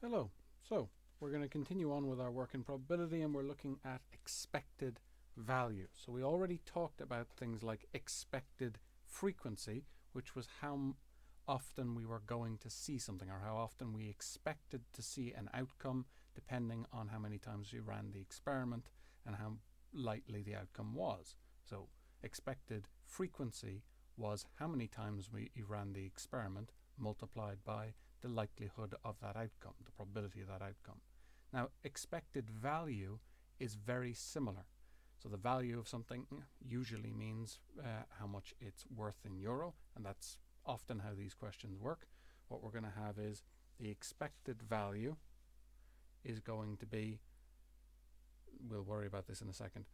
Hello. So we're going to continue on with our work in probability, and we're looking at expected value. So we already talked about things like expected frequency, which was how often we were going to see something, or how often we expected to see an outcome, depending on how many times we ran the experiment and how likely the outcome was. So expected frequency was how many times we ran the experiment multiplied by the likelihood of that outcome, the probability of that outcome. Now, expected value is very similar. So the value of something usually means how much it's worth in euro, and that's often how these questions work. What we're going to have is the expected value is going to be, we'll worry about this in a second,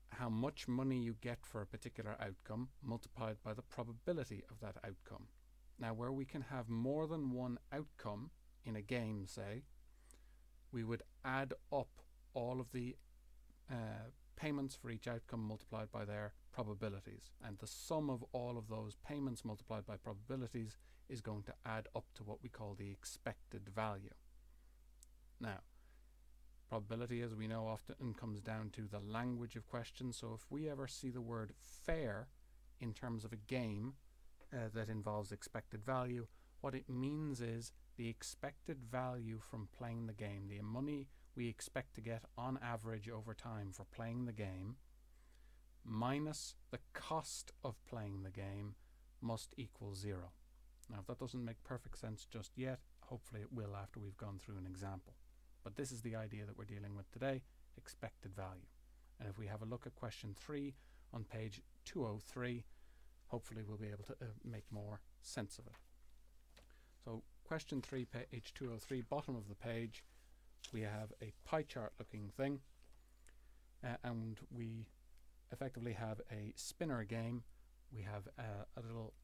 how much money you get for a particular outcome multiplied by the probability of that outcome. Now, where we can have more than one outcome in a game, say, we would add up all of the payments for each outcome multiplied by their probabilities. And the sum of all of those payments multiplied by probabilities is going to add up to what we call the expected value. Now, probability, as we know, often comes down to the language of questions. So if we ever see the word fair in terms of a game, that involves expected value, what it means is the expected value from playing the game, the money we expect to get on average over time for playing the game, minus the cost of playing the game, must equal 0. Now, if that doesn't make perfect sense just yet, hopefully it will after we've gone through an example. But this is the idea that we're dealing with today, expected value. And if we have a look at question 3 on page 203, hopefully we'll be able to make more sense of it. So question 3, page 203, bottom of the page, we have a pie chart looking thing, and we effectively have a spinner game. We have a little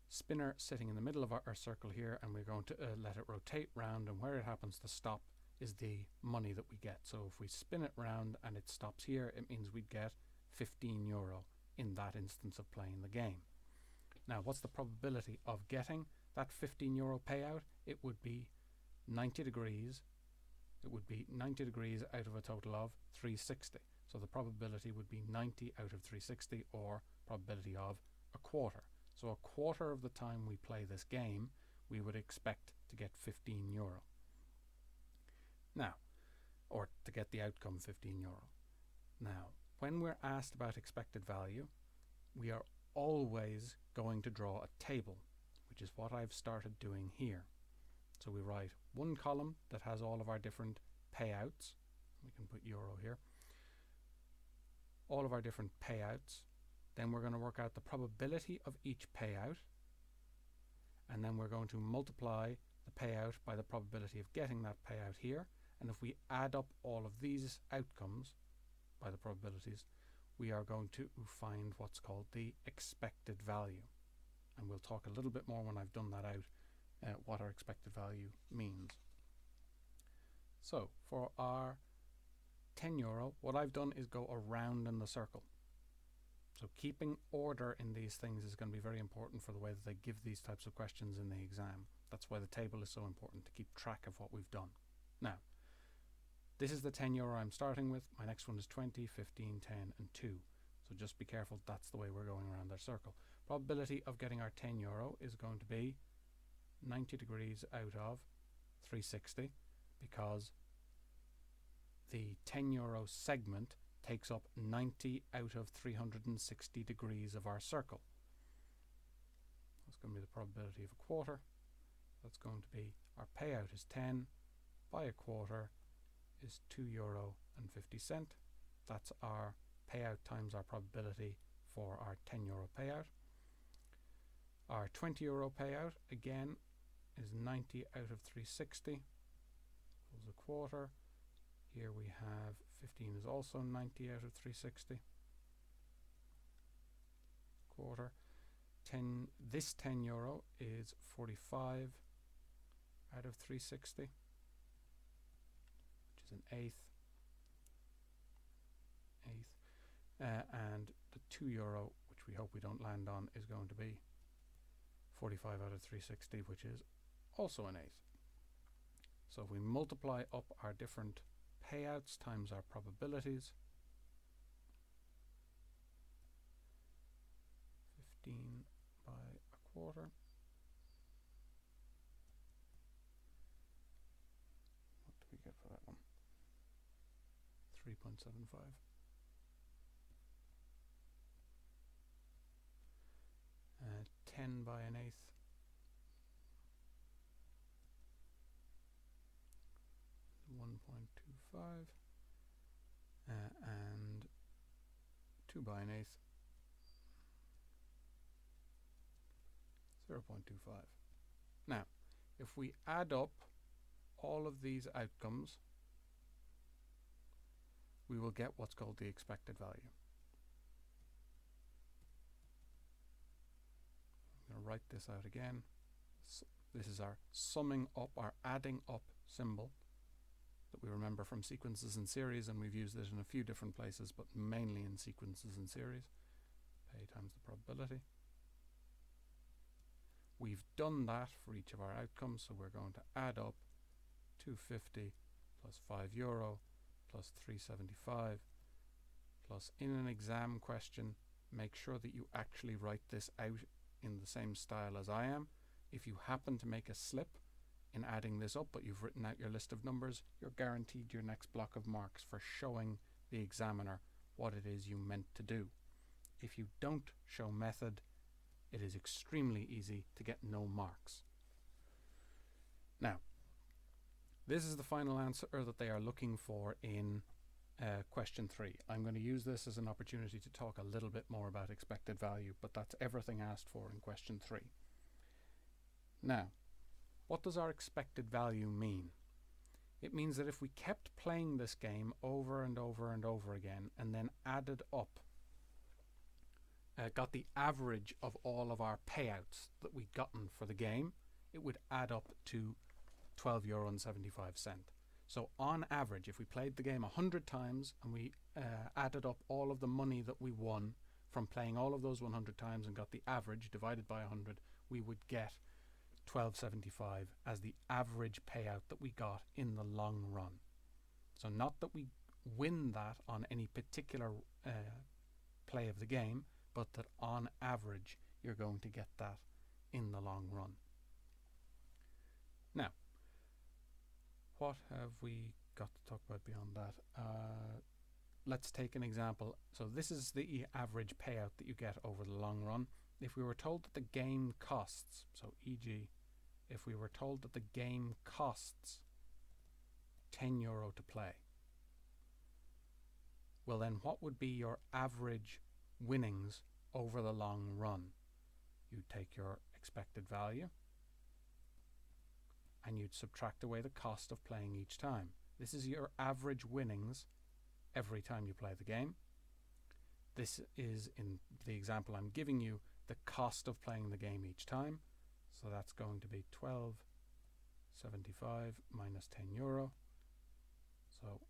spinner sitting in the middle of our circle here, and we're going to let it rotate round, and where it happens to stop is the money that we get. So if we spin it round and it stops here, it means we'd get 15 euro in that instance of playing the game. Now, what's the probability of getting that 15 euro payout? It would be 90 degrees. It would be 90 degrees out of a total of 360. So the probability would be 90 out of 360, or probability of a quarter. So a quarter of the time we play this game, we would expect to get 15 euro. Now, or to get the outcome 15 euro. Now, when we're asked about expected value, we are always going to draw a table, which is what I've started doing here. So we write one column that has all of our different payouts. We can put euro here. All of our different payouts. Then we're going to work out the probability of each payout. And then we're going to multiply the payout by the probability of getting that payout here. And if we add up all of these outcomes by the probabilities, we are going to find what's called the expected value. And we'll talk a little bit more when I've done that out, what our expected value means. So for our 10 euro, what I've done is go around in the circle. So keeping order in these things is going to be very important for the way that they give these types of questions in the exam. That's why the table is so important, to keep track of what we've done. Now, this is the 10 euro I'm starting with. My next one is 20, 15, 10, and 2. So just be careful, that's the way we're going around our circle. Probability of getting our 10 euro is going to be 90 degrees out of 360, because the 10 euro segment takes up 90 out of 360 degrees of our circle. That's going to be the probability of a quarter. That's going to be, our payout is 10, by a quarter is 2 euro and 50 cent. That's our payout times our probability for our 10 euro payout. Our 20 euro payout, again, is 90 out of 360, equals a quarter. Here we have 15 is also 90 out of 360, quarter. This 10 euro is 45 out of 360, which is an eighth. And the 2 euro, which we hope we don't land on, is going to be 45 out of 360, which is also an eighth. So if we multiply up our different payouts times our probabilities, 15 by a quarter, what do we get for that one? 3.75. 10 by an eighth, 1.25, and 2 by an eighth, 0.25. Now, if we add up all of these outcomes, we will get what's called the expected value. I'm going to write this out again. This is our summing up, our adding up symbol that we remember from sequences and series, and we've used it in a few different places, but mainly in sequences and series. Pay times the probability. We've done that for each of our outcomes, so we're going to add up 250 plus €5 plus 375 plus, in an exam question, make sure that you actually write this out in the same style as I am. If you happen to make a slip in adding this up, but you've written out your list of numbers, you're guaranteed your next block of marks for showing the examiner what it is you meant to do. If you don't show method, it is extremely easy to get no marks. Now, this is the final answer that they are looking for in question 3. I'm going to use this as an opportunity to talk a little bit more about expected value, but that's everything asked for in question 3. Now, what does our expected value mean? It means that if we kept playing this game over and over and over again and then added up, got the average of all of our payouts that we'd gotten for the game, it would add up to €12.75. So on average, if we played the game 100 times and we added up all of the money that we won from playing all of those 100 times and got the average divided by 100, we would get $12.75 as the average payout that we got in the long run. So not that we win that on any particular play of the game, but that on average you're going to get that in the long run. Now, what have we got to talk about beyond that? Let's take an example. So this is the average payout that you get over the long run. If we were told that the game costs, so e.g. if we were told that the game costs €10 to play, well then what would be your average winnings over the long run? You'd take your expected value and you'd subtract away the cost of playing each time. This is your average winnings every time you play the game. This is, in the example I'm giving you, the cost of playing the game each time. So that's going to be €12.75 minus €10. So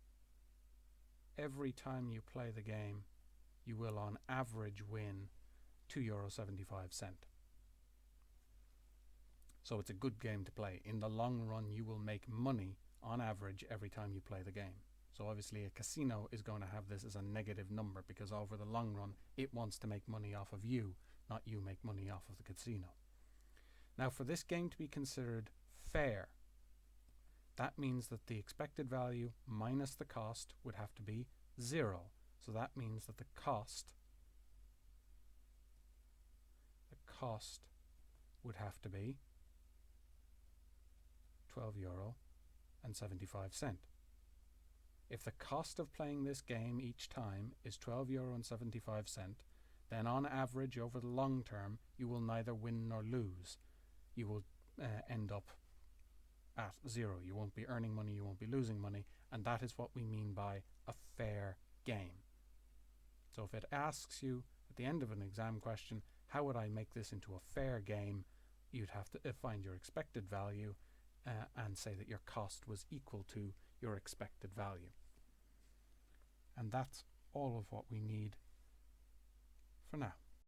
every time you play the game, you will on average win €2.75. So it's a good game to play. In the long run, you will make money on average every time you play the game. So obviously a casino is going to have this as a negative number because over the long run, it wants to make money off of you, not you make money off of the casino. Now, for this game to be considered fair, that means that the expected value minus the cost would have to be 0. So that means that the cost would have to be €12.75. If the cost of playing this game each time is €12.75, then on average over the long term, you will neither win nor lose. You will end up at 0. You won't be earning money, you won't be losing money, and that is what we mean by a fair game. So if it asks you at the end of an exam question, how would I make this into a fair game, you'd have to find your expected value and say that your cost was equal to your expected value. And that's all of what we need for now.